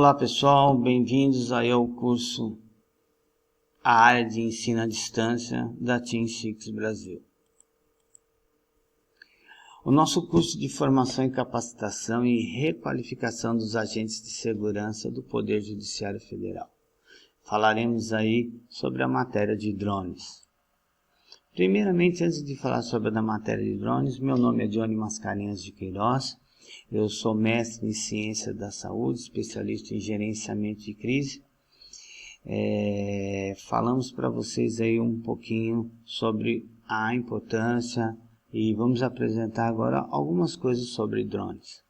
Olá pessoal, bem-vindos aí ao curso A área de ensino à distância da Team Six Brasil. O nosso curso de formação e capacitação e requalificação dos agentes de segurança do Poder Judiciário Federal. Falaremos aí sobre a matéria de drones. Primeiramente, antes de falar sobre a matéria de drones, meu nome é Johnny Mascarenhas de Queiroz. Eu sou mestre em Ciência da Saúde, especialista em Gerenciamento de Crise. Falamos para vocês aí um pouquinho sobre a importância e vamos apresentar agora algumas coisas sobre drones.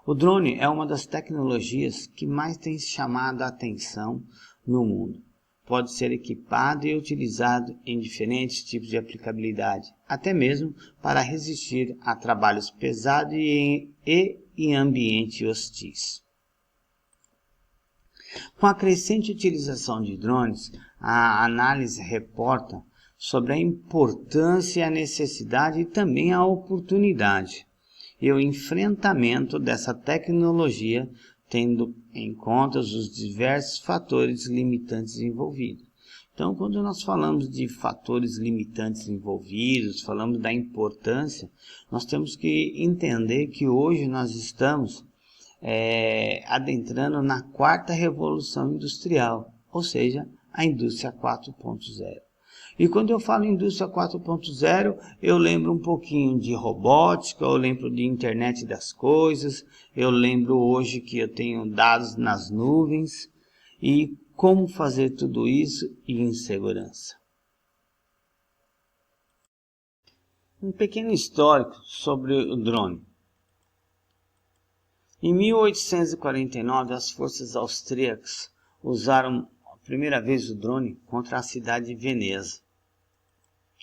O drone é uma das tecnologias que mais tem chamado a atenção no mundo. Pode ser equipado e utilizado em diferentes tipos de aplicabilidade, até mesmo para resistir a trabalhos pesados e em ambientes hostis. Com a crescente utilização de drones, a análise reporta sobre a importância e a necessidade e também a oportunidade e o enfrentamento dessa tecnologia, tendo em conta os diversos fatores limitantes envolvidos. Então, quando nós falamos de fatores limitantes envolvidos, falamos da importância, nós temos que entender que hoje nós estamos adentrando na quarta revolução industrial, ou seja, a indústria 4.0. E quando eu falo indústria 4.0, eu lembro um pouquinho de robótica, eu lembro de internet das coisas, eu lembro hoje que eu tenho dados nas nuvens e como fazer tudo isso em segurança. Um pequeno histórico sobre o drone. Em 1849, as forças austríacas usaram a primeira vez o drone contra a cidade de Veneza.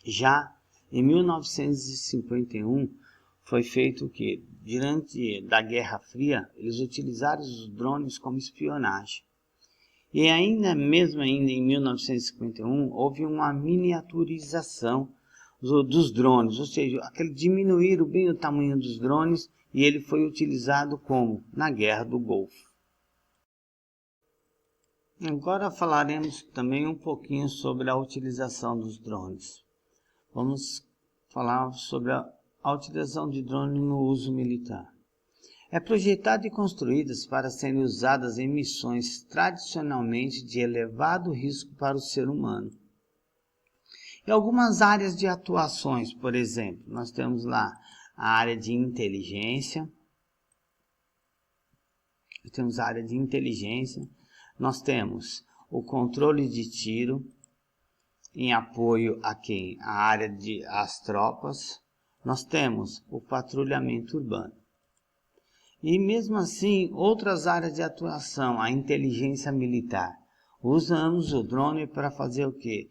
Já em 1951 foi feito o que? Durante da Guerra Fria, eles utilizaram os drones como espionagem. E ainda em 1951 houve uma miniaturização dos drones, ou seja, diminuíram bem o tamanho dos drones e ele foi utilizado como? Na Guerra do Golfo. Agora falaremos também um pouquinho sobre a utilização dos drones. Vamos falar sobre a utilização de drones no uso militar. É projetado e construídas para serem usadas em missões tradicionalmente de elevado risco para o ser humano. E algumas áreas de atuações, por exemplo, nós temos lá a área de inteligência, nós temos o controle de tiro, em apoio a quem? A área as tropas, nós temos o patrulhamento urbano. E mesmo assim, outras áreas de atuação, a inteligência militar. Usamos o drone para fazer o quê?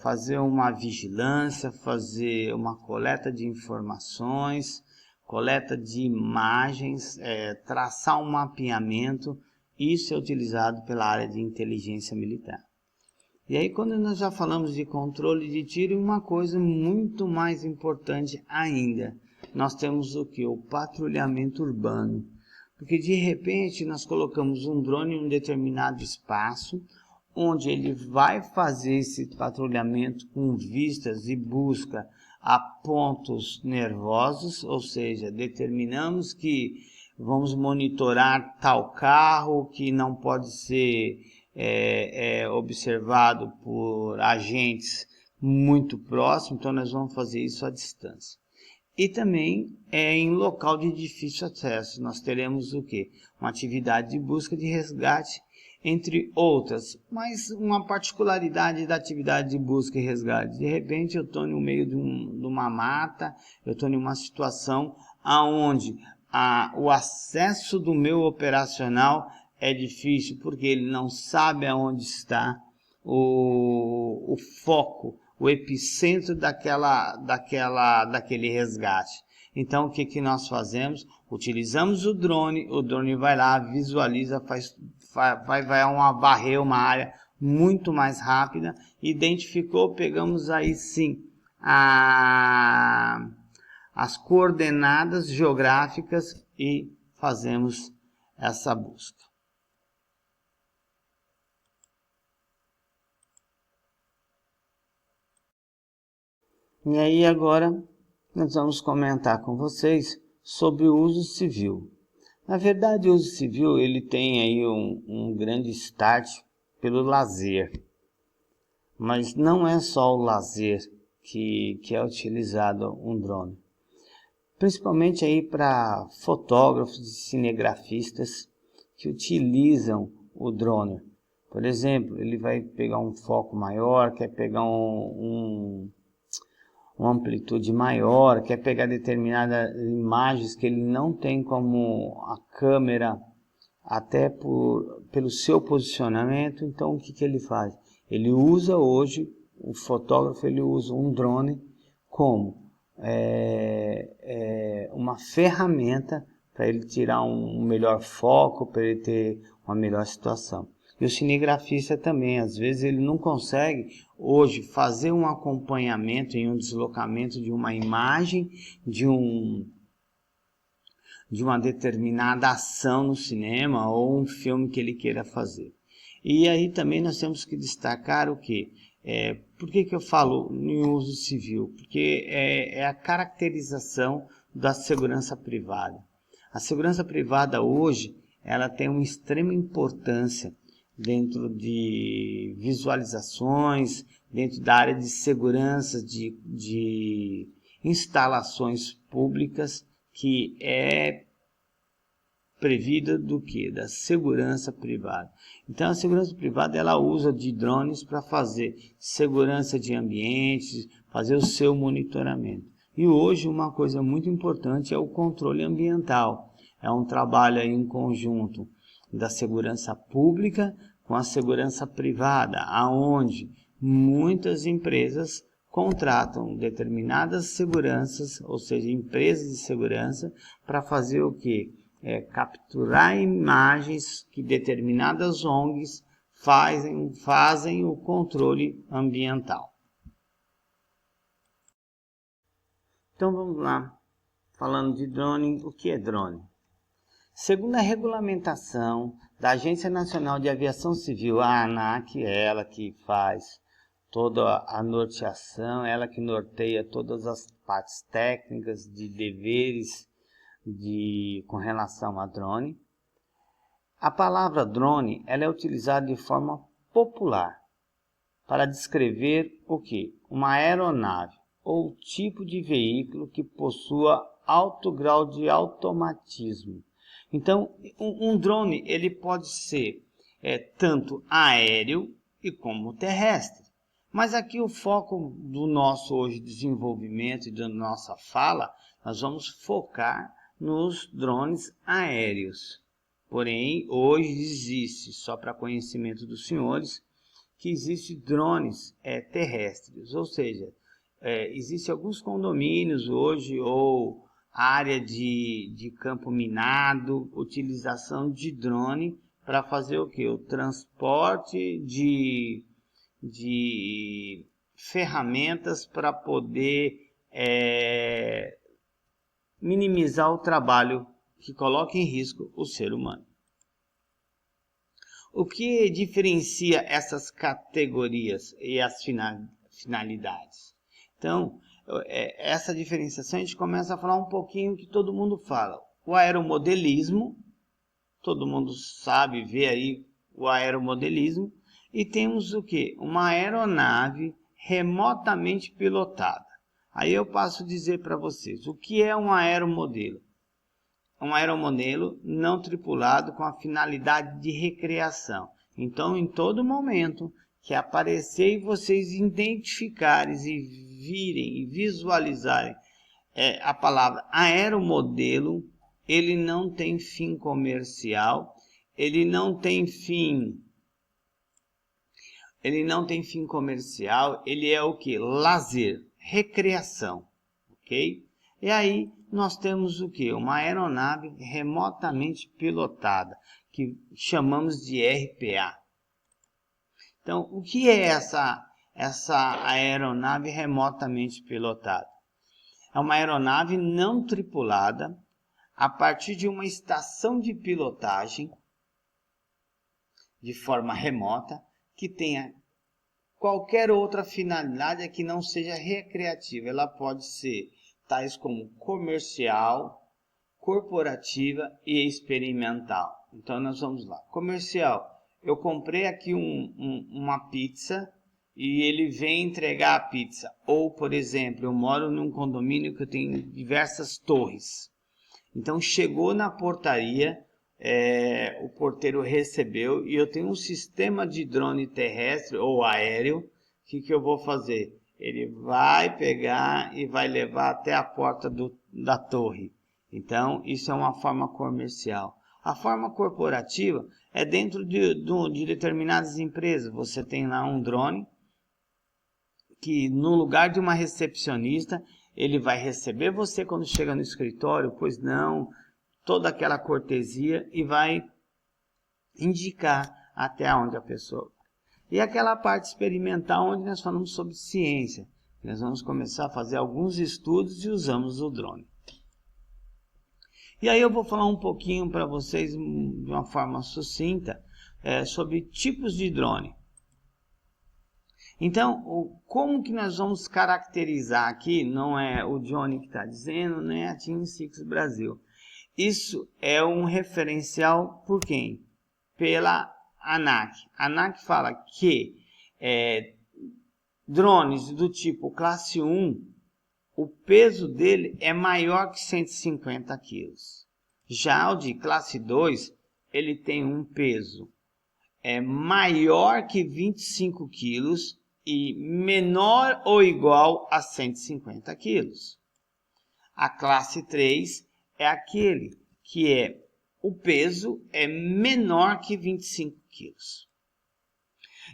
Fazer uma vigilância, fazer uma coleta de informações, coleta de imagens, traçar um mapeamento. Isso é utilizado pela área de inteligência militar. E aí, quando nós já falamos de controle de tiro, uma coisa muito mais importante ainda, nós temos o que? O patrulhamento urbano. Porque de repente nós colocamos um drone em um determinado espaço, onde ele vai fazer esse patrulhamento com vistas e busca a pontos nervosos, ou seja, determinamos que vamos monitorar tal carro que não pode ser observado por agentes muito próximos, então nós vamos fazer isso à distância. E também em local de difícil acesso, nós teremos o que? Uma atividade de busca de resgate, entre outras. Mas uma particularidade da atividade de busca e resgate, de repente eu estou no meio de uma mata, eu estou em uma situação onde o acesso do meu operacional é difícil, porque ele não sabe aonde está o foco, o epicentro daquele resgate. Então, o que nós fazemos? Utilizamos o drone vai lá, visualiza, vai varrer uma área muito mais rápida, identificou, pegamos aí sim as coordenadas geográficas e fazemos essa busca. E aí agora nós vamos comentar com vocês sobre o uso civil. Na verdade, o uso civil ele tem aí um grande start pelo lazer, mas não é só o lazer que é utilizado um drone. Principalmente aí para fotógrafos e cinegrafistas que utilizam o drone. Por exemplo, ele vai pegar um foco maior, quer pegar uma amplitude maior, quer pegar determinadas imagens que ele não tem como a câmera, até pelo seu posicionamento. Então o que ele faz? Ele usa hoje, o fotógrafo ele usa um drone como uma ferramenta para ele tirar um melhor foco, para ele ter uma melhor situação. E o cinegrafista também, às vezes ele não consegue hoje fazer um acompanhamento em um deslocamento de uma imagem, de uma determinada ação no cinema ou um filme que ele queira fazer. E aí também nós temos que destacar o que? Por que eu falo em uso civil? Porque é a caracterização da segurança privada. A segurança privada hoje ela tem uma extrema importância dentro de visualizações, dentro da área de segurança de instalações públicas, que é previda do que? Da segurança privada. Então a segurança privada ela usa de drones para fazer segurança de ambientes, fazer o seu monitoramento. E hoje uma coisa muito importante é o controle ambiental. É um trabalho aí em conjunto da segurança pública com a segurança privada, aonde muitas empresas contratam determinadas seguranças, ou seja, empresas de segurança, para fazer o quê? Capturar imagens que determinadas ONGs fazem o controle ambiental. Então vamos lá, falando de drone, o que é drone? Segundo a regulamentação da Agência Nacional de Aviação Civil, a ANAC, é ela que faz toda a norteação, ela que norteia todas as partes técnicas de deveres com relação a drone. A palavra drone ela é utilizada de forma popular para descrever o que? Uma aeronave ou tipo de veículo que possua alto grau de automatismo. Então, um drone ele pode ser tanto aéreo e como terrestre. Mas aqui o foco do nosso hoje desenvolvimento e da nossa fala, nós vamos focar nos drones aéreos. Porém, hoje existe, só para conhecimento dos senhores, que existem drones terrestres, ou seja, existem alguns condomínios hoje ou área de campo minado, utilização de drone para fazer o que? O transporte de ferramentas para poder minimizar o trabalho que coloca em risco o ser humano. O que diferencia essas categorias e as finalidades? Então, essa diferenciação a gente começa a falar um pouquinho que todo mundo fala. O aeromodelismo, todo mundo sabe, vê aí o aeromodelismo. E temos o que? Uma aeronave remotamente pilotada. Aí eu passo a dizer para vocês, o que é um aeromodelo? Um aeromodelo não tripulado com a finalidade de recreação. Então, em todo momento que aparecer e vocês identificarem e virem e visualizarem a palavra aeromodelo, ele não tem fim comercial, ele não tem fim comercial, ele é o que? Lazer, recreação, ok? E aí nós temos o que? Uma aeronave remotamente pilotada, que chamamos de RPA. Então, o que é essa aeronave remotamente pilotada? É uma aeronave não tripulada, a partir de uma estação de pilotagem de forma remota que tenha qualquer outra finalidade que não seja recreativa. Ela pode ser tais como comercial, corporativa e experimental. Então nós vamos lá. Comercial. Eu comprei aqui uma pizza e ele vem entregar a pizza. Ou, por exemplo, eu moro num condomínio que eu tenho diversas torres. Então chegou na portaria, o porteiro recebeu e eu tenho um sistema de drone terrestre ou aéreo. O que eu vou fazer? Ele vai pegar e vai levar até a porta da torre. Então isso é uma forma comercial. A forma corporativa é dentro de determinadas empresas. Você tem lá um drone que no lugar de uma recepcionista, ele vai receber você quando chega no escritório, pois não, toda aquela cortesia e vai indicar até onde a pessoa vai. E aquela parte experimental onde nós falamos sobre ciência. Nós vamos começar a fazer alguns estudos e usamos o drone. E aí eu vou falar um pouquinho para vocês, de uma forma sucinta, sobre tipos de drone. Então, como que nós vamos caracterizar aqui, não é o Johnny que está dizendo, nem a Team Six Brasil. Isso é um referencial por quem? Pela ANAC. A ANAC fala que drones do tipo classe 1, o peso dele é maior que 150 kg. Já o de classe 2, ele tem um peso maior que 25 kg e menor ou igual a 150 kg. A classe 3 é aquele que o peso é menor que 25 kg.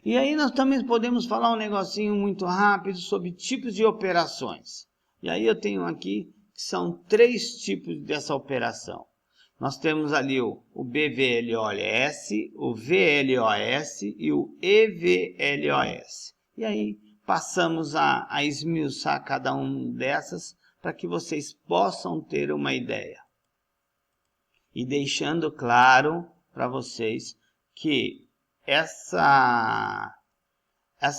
E aí nós também podemos falar um negocinho muito rápido sobre tipos de operações. E aí eu tenho aqui que são 3 tipos dessa operação. Nós temos ali o BVLOS, o VLOS e o EVLOS. E aí passamos a esmiuçar cada um dessas para que vocês possam ter uma ideia. E deixando claro para vocês que essa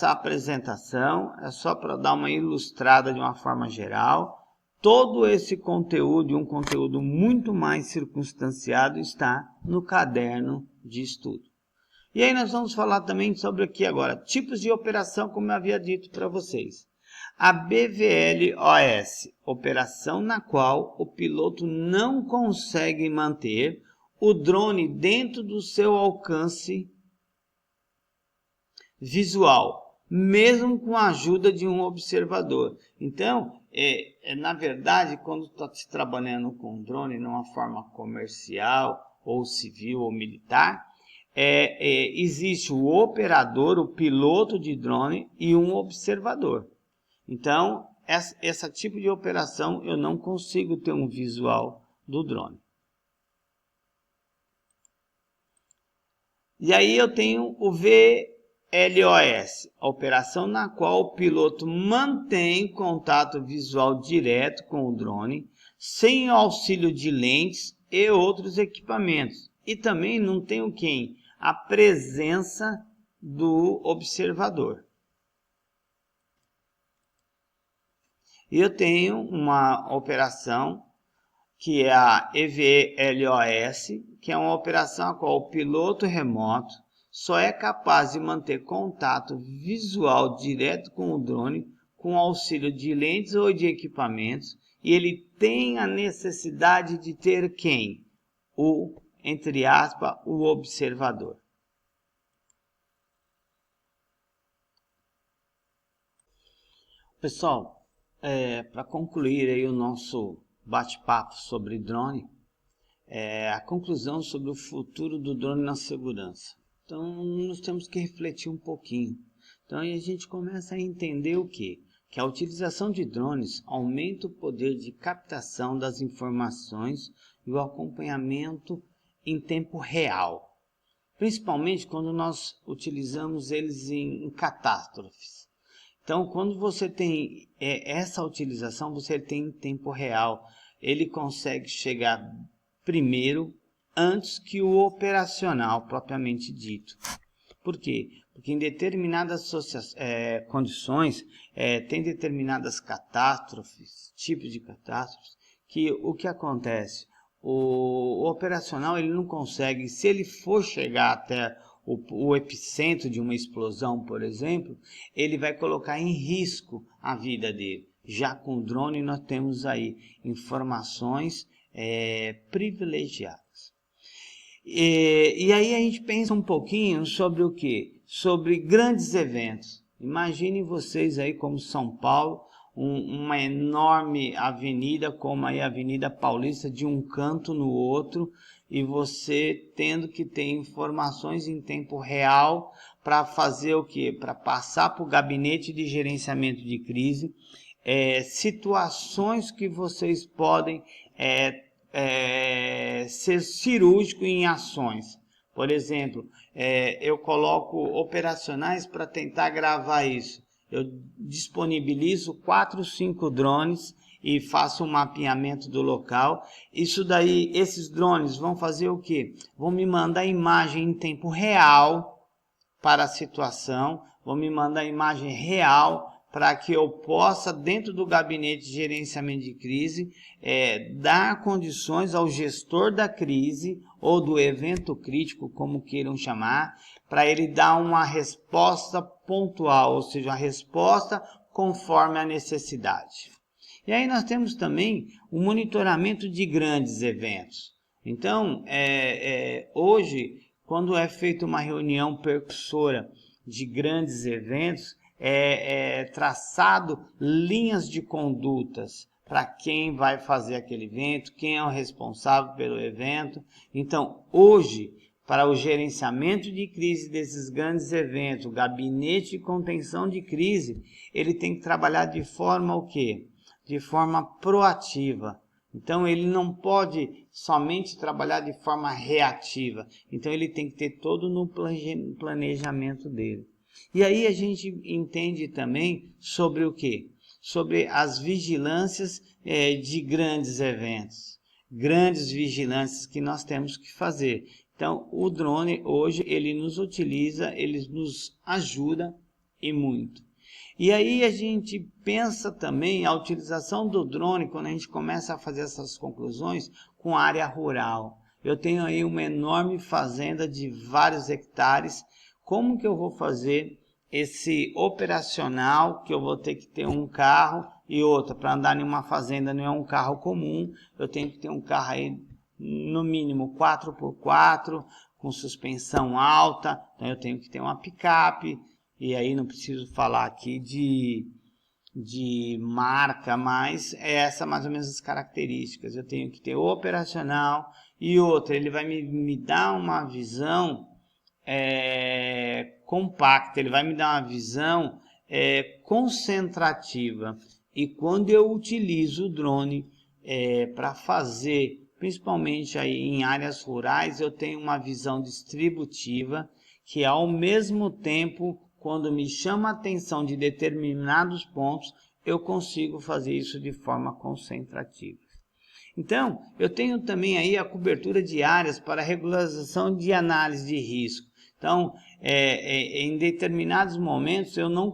apresentação é só para dar uma ilustrada de uma forma geral. Todo esse conteúdo, e um conteúdo muito mais circunstanciado, está no caderno de estudo. E aí nós vamos falar também sobre aqui agora, tipos de operação, como eu havia dito para vocês. A BVLOS, operação na qual o piloto não consegue manter o drone dentro do seu alcance visual, mesmo com a ajuda de um observador. Então, na verdade, quando está se trabalhando com drone numa forma comercial, ou civil, ou militar, existe o operador, o piloto de drone e um observador. Então, esse tipo de operação eu não consigo ter um visual do drone. E aí eu tenho o VLOS, a operação na qual o piloto mantém contato visual direto com o drone, sem o auxílio de lentes e outros equipamentos. E também não tem o quê? A presença do observador. E eu tenho uma operação que é a EVLOS, que é uma operação a qual o piloto remoto só é capaz de manter contato visual direto com o drone com auxílio de lentes ou de equipamentos, e ele tem a necessidade de ter quem? Entre aspas, o observador. Pessoal, para concluir aí o nosso bate-papo sobre drone, a conclusão sobre o futuro do drone na segurança. Então, nós temos que refletir um pouquinho. Então, aí a gente começa a entender o quê? Que a utilização de drones aumenta o poder de captação das informações e o acompanhamento em tempo real, principalmente quando nós utilizamos eles em catástrofes. Então, quando você tem essa utilização, você tem em tempo real. Ele consegue chegar primeiro, antes que o operacional propriamente dito. Por quê? Porque em determinadas condições, tem determinadas catástrofes, tipos de catástrofes, que o que acontece? O operacional ele não consegue, se ele for chegar até o epicentro de uma explosão, por exemplo, ele vai colocar em risco a vida dele. Já com o drone nós temos aí informações privilegiadas. E aí a gente pensa um pouquinho sobre o quê? Sobre grandes eventos. Imaginem vocês aí como São Paulo, uma enorme avenida como aí a Avenida Paulista, de um canto no outro, e você tendo que ter informações em tempo real para fazer o quê? Para passar para o gabinete de gerenciamento de crise, situações que vocês podem ser cirúrgico em ações. Por exemplo, eu coloco operacionais para tentar gravar isso. Eu disponibilizo 4, 5 drones e faço um mapeamento do local. Isso daí, esses drones vão fazer o quê? Vão me mandar imagem em tempo real para a situação, vão me mandar imagem real para que eu possa, dentro do gabinete de gerenciamento de crise, dar condições ao gestor da crise ou do evento crítico, como queiram chamar, para ele dar uma resposta pontual, ou seja, uma resposta conforme a necessidade. E aí nós temos também o monitoramento de grandes eventos. Então, hoje, quando é feita uma reunião percussora de grandes eventos, traçado linhas de condutas para quem vai fazer aquele evento, quem é o responsável pelo evento. Então, hoje, para o gerenciamento de crise desses grandes eventos, o gabinete de contenção de crise, ele tem que trabalhar de forma o quê? De forma proativa. Então, ele não pode somente trabalhar de forma reativa. Então, ele tem que ter todo no planejamento dele. E aí a gente entende também sobre o quê? Sobre as vigilâncias de grandes eventos, grandes vigilâncias que nós temos que fazer. Então, o drone hoje ele nos utiliza, ele nos ajuda e muito. E aí a gente pensa também a utilização do drone quando a gente começa a fazer essas conclusões com a área rural. Eu tenho aí uma enorme fazenda de vários hectares. Como que eu vou fazer esse operacional, que eu vou ter que ter um carro e outra, para andar em uma fazenda não é um carro comum, eu tenho que ter um carro aí no mínimo 4x4, com suspensão alta, então eu tenho que ter uma picape, e aí não preciso falar aqui de marca, mas essa mais ou menos as características. Eu tenho que ter o operacional e outra, ele vai me dar uma visão compacta, ele vai me dar uma visão concentrativa. E quando eu utilizo o drone para fazer, principalmente aí em áreas rurais, eu tenho uma visão distributiva que ao mesmo tempo, quando me chama a atenção de determinados pontos, eu consigo fazer isso de forma concentrativa. Então, eu tenho também aí a cobertura de áreas para regularização de análise de risco. Então, em determinados momentos eu não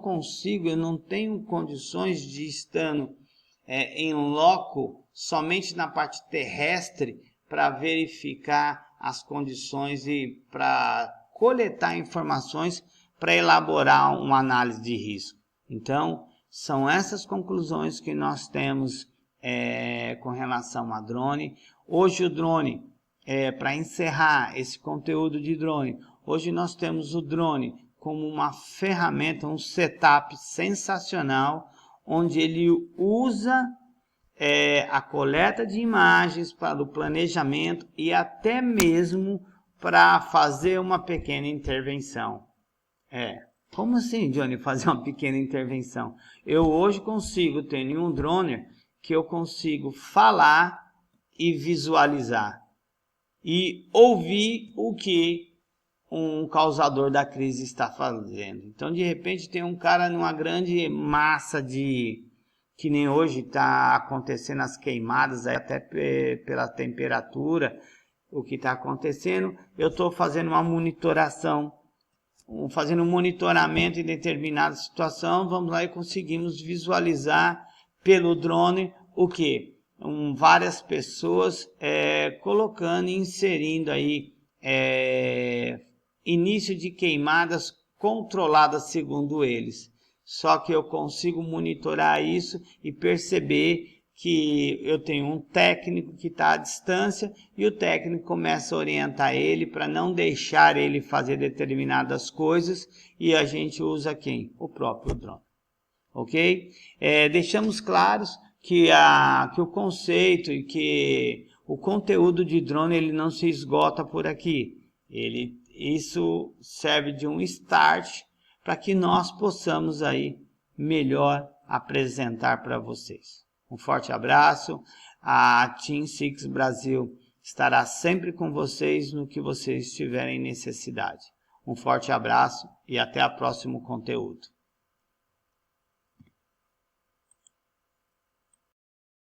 tenho condições de estando em loco somente na parte terrestre para verificar as condições e para coletar informações para elaborar uma análise de risco. Então, são essas conclusões que nós temos com relação a drone. Hoje o drone, para encerrar esse conteúdo de drone, hoje nós temos o drone como uma ferramenta, um setup sensacional, onde ele usa a coleta de imagens para o planejamento e até mesmo para fazer uma pequena intervenção. Como assim, Johnny, fazer uma pequena intervenção? Eu hoje consigo ter em um drone que eu consigo falar e visualizar e ouvir o que um causador da crise está fazendo. Então, de repente, tem um cara numa grande massa de que nem hoje está acontecendo as queimadas, aí até pela temperatura, o que está acontecendo, eu estou fazendo uma monitoração, fazendo um monitoramento em determinada situação, vamos lá e conseguimos visualizar pelo drone o que? Várias pessoas colocando e inserindo aí início de queimadas controladas segundo eles. Só que eu consigo monitorar isso e perceber que eu tenho um técnico que está à distância e o técnico começa a orientar ele para não deixar ele fazer determinadas coisas e a gente usa quem? O próprio drone. Ok? Deixamos claros que o conceito e que o conteúdo de drone ele não se esgota por aqui. Isso serve de um start para que nós possamos aí melhor apresentar para vocês. Um forte abraço, a Team Six Brasil estará sempre com vocês no que vocês tiverem necessidade. Um forte abraço e até o próximo conteúdo.